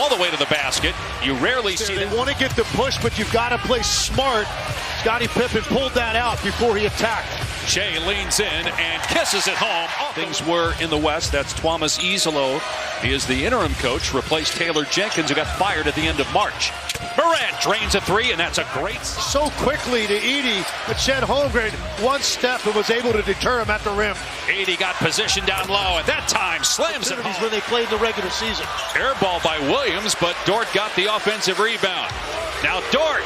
all the way to the basket. You rarely see They that. want to get the push, but you've got to play smart. Scottie Pippen pulled that out before he attacked. Shea leans in and kisses it home. Things were in the West. That's Thomas Isolo. He is the interim coach, replaced Taylor Jenkins, who got fired at the end of March. Morant drains a three, and that's a great... So quickly to Edey, but Chet Holmgren one step and was able to deter him at the rim. Edey got positioned down low. At that time, slams it home. When they played the regular season. Air ball by Williams, but Dort got the offensive rebound. Now Dort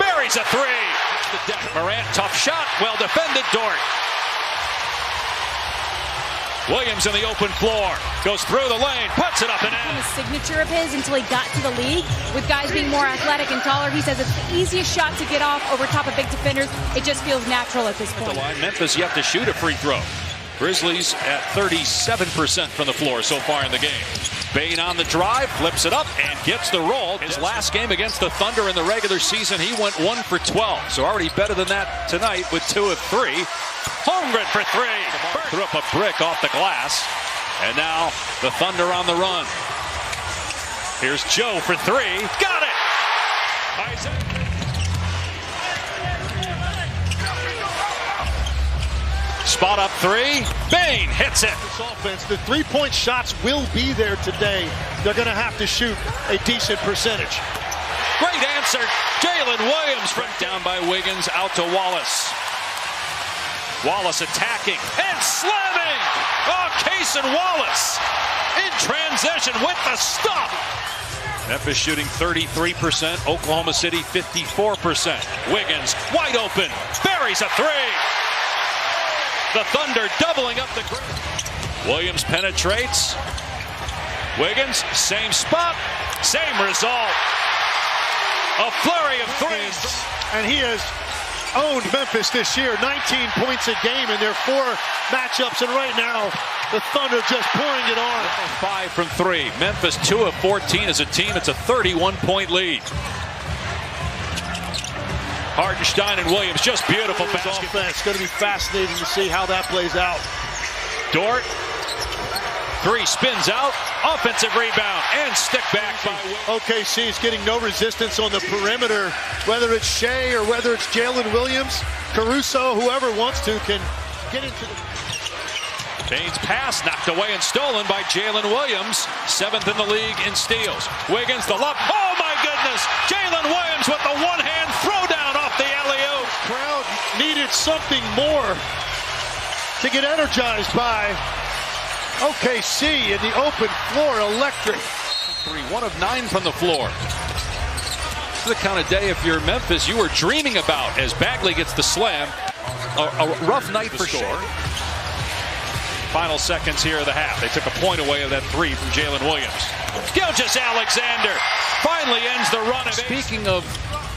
buries a three. Morant, tough shot, well defended. Dort. Williams in the open floor, goes through the lane, puts it up and in. A signature of his until he got to the league. With guys being more athletic and taller, he says it's the easiest shot to get off over top of big defenders. It just feels natural at this point. The line, Memphis yet to shoot a free throw. Grizzlies at 37% from the floor so far in the game. Bane on the drive, flips it up, and gets the roll. His last game against the Thunder in the regular season, he went 1 for 12. So already better than that tonight with 2 of 3. Holmgren for 3. Threw up a brick off the glass. And now the Thunder on the run. Here's Joe for 3. Got it! Isaac. Spot up 3. Bane hits it. This offense, the three-point shots will be there today. They're going to have to shoot a decent percentage. Great answer. Jalen Williams from down by Wiggins out to Wallace. Wallace attacking and slamming. Oh, Cason Wallace in transition with the stop. Memphis shooting 33%. Oklahoma City 54%. Wiggins wide open. Buries a 3. The Thunder doubling up the grid. Williams penetrates. Wiggins, same spot, same result. A flurry of threes. And he has owned Memphis this year. 19 points a game in their 4 matchups. And right now, the Thunder just pouring it on. 5 from 3. Memphis 2 of 14 as a team. It's a 31-point lead. Hartenstein and Williams, just beautiful basketball. It's going to be fascinating to see how that plays out. Dort, 3 spins out, offensive rebound, and stick back by OKC is getting no resistance on the perimeter, whether it's Shea or whether it's Jalen Williams, Caruso, whoever wants to can get into the... Bane's pass knocked away and stolen by Jalen Williams, 7th in the league in steals. Wiggins, the lob. Oh my goodness! Jalen Williams with the one-hand throwdown off the alley-oop. Crowd needed something more to get energized by OKC in the open floor. Electric. 1 of 9 from the floor. This is the kind of day, if you're Memphis, you were dreaming about as Bagley gets the slam. A rough night for sure. Final seconds here of the half. They took a point away of that 3 from Jalen Williams. Gilgeous-Alexander finally ends the run. Speaking of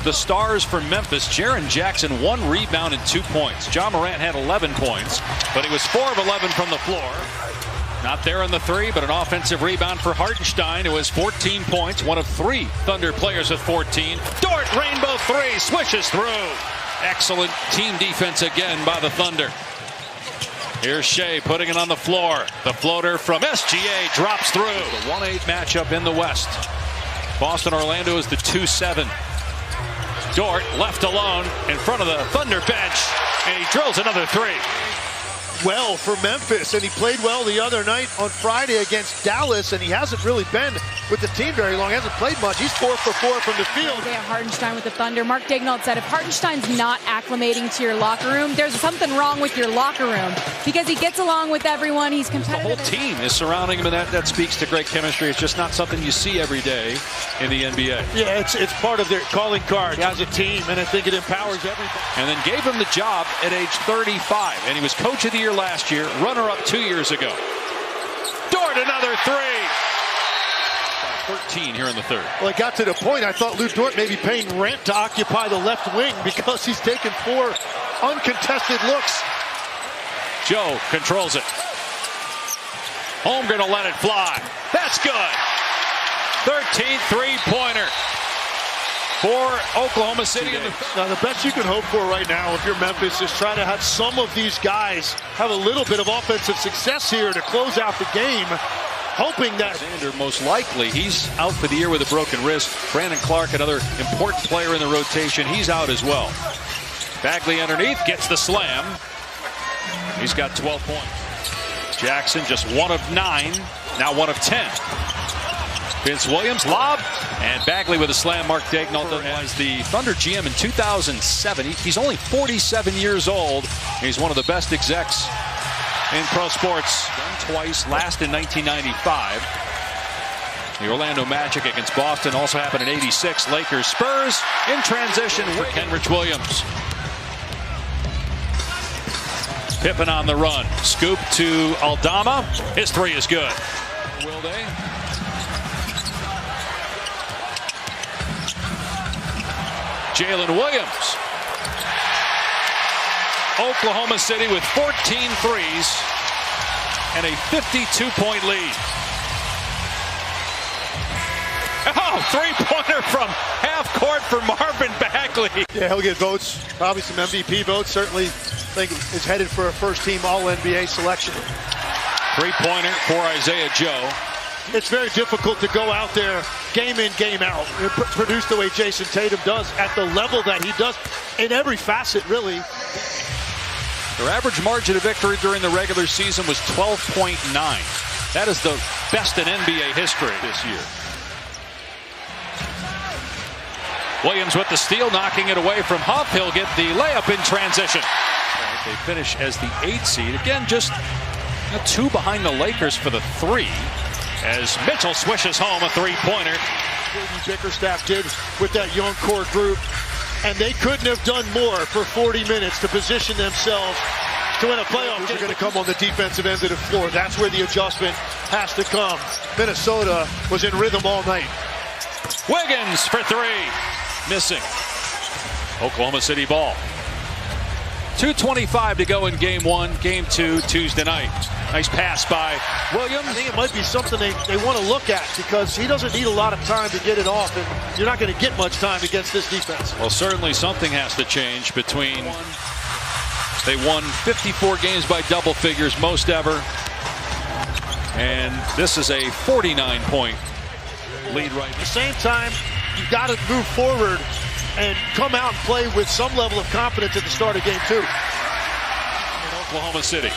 the stars for Memphis, Jaren Jackson 1 rebound and 2 points. John Morant had 11 points, but he was 4 of 11 from the floor. Not there in the 3, but an offensive rebound for Hartenstein, who has 14 points, 1 of 3 Thunder players with 14. Dort, rainbow 3, swishes through. Excellent team defense again by the Thunder. Here's Shea putting it on the floor. The floater from SGA drops through. The 1-8 matchup in the West. Boston-Orlando is the 2-7. Dort left alone in front of the Thunder bench, and he drills another 3. Well for Memphis, and he played well the other night on Friday against Dallas, and he hasn't really been with the team very long. He hasn't played much. He's 4 for 4 from the field. Isaiah Hartenstein with the Thunder. Mark Daigneault said if Hartenstein's not acclimating to your locker room, there's something wrong with your locker room, because he gets along with everyone. He's competitive. The whole team is surrounding him, and that speaks to great chemistry. It's just not something you see every day in the NBA. Yeah, it's part of their calling card as a team, and I think it empowers everybody. And then gave him the job at age 35, and he was coach of the year last year, runner-up 2 years ago. Dort, another 3. 13 here in the 3rd. Well, it got to the point I thought Lou Dort may be paying rent to occupy the left wing because he's taken 4 uncontested looks. Joe controls it. Holmgren will let it fly. That's good. 13th three-pointer for Oklahoma City. Now, the best you can hope for right now, if you're Memphis, is try to have some of these guys have a little bit of offensive success here to close out the game. hoping that Alexander, most likely, he's out for the year with a broken wrist. Brandon Clark, another important player in the rotation, he's out as well. Bagley underneath, gets the slam. He's got 12 points. Jackson just 1 of 9, now 1 of 10. Vince Williams, lob, and Bagley with a slam. Mark Daignault as the Thunder GM in 2007. He's only 47 years old. He's one of the best execs in pro sports. Done twice, last in 1995. The Orlando Magic against Boston also happened in '86. Lakers, Spurs in transition with Kenrich Williams. Pippen on the run. Scoop to Aldama. His 3 is good. Will they? Jalen Williams. Oklahoma City with 14 threes and a 52-point lead. Oh, three-pointer from half court for Marvin Bagley. Yeah, he'll get votes, probably some MVP votes. Certainly think is headed for a first-team All-NBA selection. Three-pointer for Isaiah Joe. It's very difficult to go out there game in, game out, and produce the way Jason Tatum does at the level that he does in every facet, really. Their average margin of victory during the regular season was 12.9. That is the best in NBA history this year. Williams with the steal, knocking it away from Huff. He'll get the layup in transition. They finish as the 8th seed. Again, just 2 behind the Lakers for the 3. As Mitchell swishes home a three-pointer. Bickerstaff did with that young core group. And they couldn't have done more for 40 minutes to position themselves to win a playoff game. They're going to come on the defensive end of the floor. That's where the adjustment has to come. Minnesota was in rhythm all night. Wiggins for 3. Missing. Oklahoma City ball. 2:25 to go in game 1. Game 2 Tuesday night. Nice pass by Williams. I think it might be something they want to look at because he doesn't need a lot of time to get it off, and you're not going to get much time against this defense. Well, certainly something has to change between they won 54 games by double figures, most ever, and this is a 49-point lead right now. At the same time, you've got to move forward and come out and play with some level of confidence at the start of game 2. In Oklahoma City.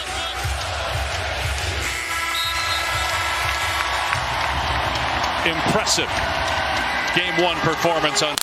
Impressive game 1 performance on